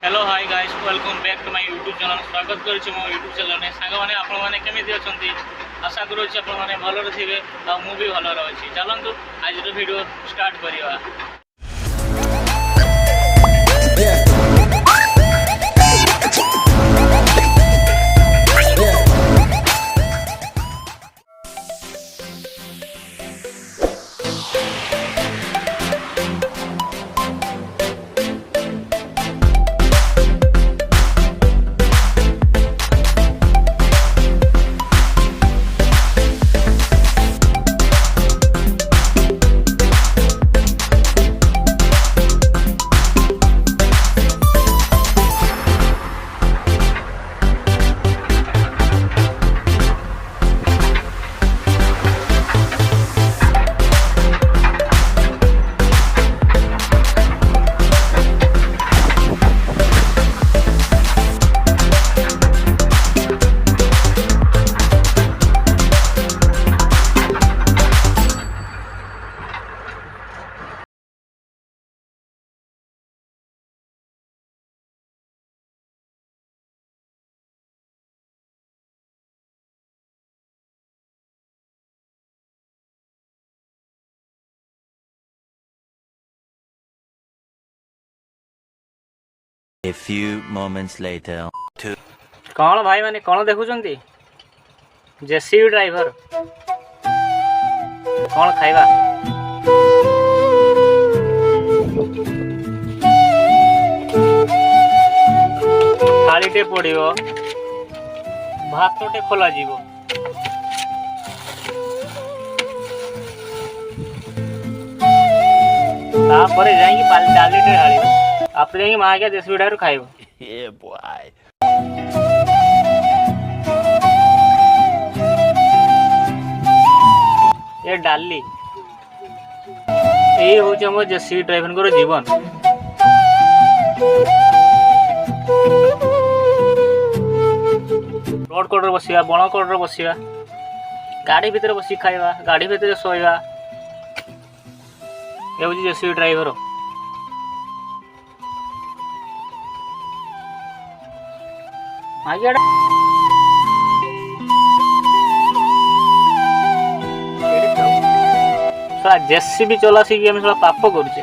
Hello hi guys welcome back to my YouTube channel स्वागत करुच्ची मो यूट्यूब चैनल में सांग मैंने आपण केमी अच्छा आशा करुच्ची आपने भलर थे आ भी भलर अच्छी चलतु आज वीडियो स्टार्ट करवा। A few moments later. कौन भाई मैंने कौन देखुंत जेसीबी ड्राइवर कौन खाइबा थालीटे पड़ो भातटे खोल जाइए डालीटे ढाल आप माँ क्या जेसीबी ड्राइवर खाइब। Yeah, boy. ये डाली यही हूँ आम जेसीबी ड्राइवर जीवन। रोड कोडर बसिया बण कोडर बसिया गाड़ी भितर बसी खाइबा गाड़ी भितर शोइबा ये हूँ जेसीबी ड्राइवर। जेसीबी चला सीखी आम पाप करुचे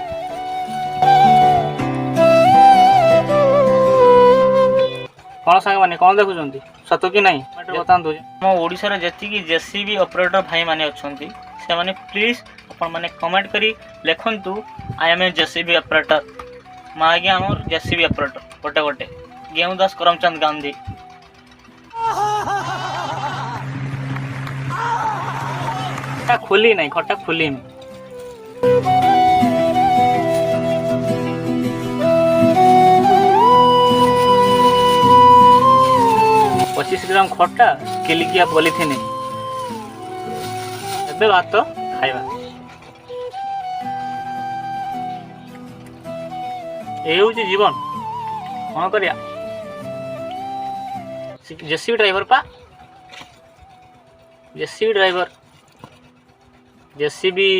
कौन सांग माने कौन देखुं सत कि नहीं बता मो ओडिशा जी जेसीबी ऑपरेटर भाई माने अच्छे से माने प्लीज अपन माने कमेंट करी लिखंतु I am a JCB operator माँ आज्ञा आम जेसीबी ऑपरेटर गोटे गोटे गेहूदास करमचंद गांधी खुली नहीं खटा खुली 25 ग्राम खटा किलिकिया पॉलिथिन एबे भात खाइबा ए हूँ जीवन कौन करिया जेसीबी ड्राइवर पा जेसीबी ड्राइवर जेसीबी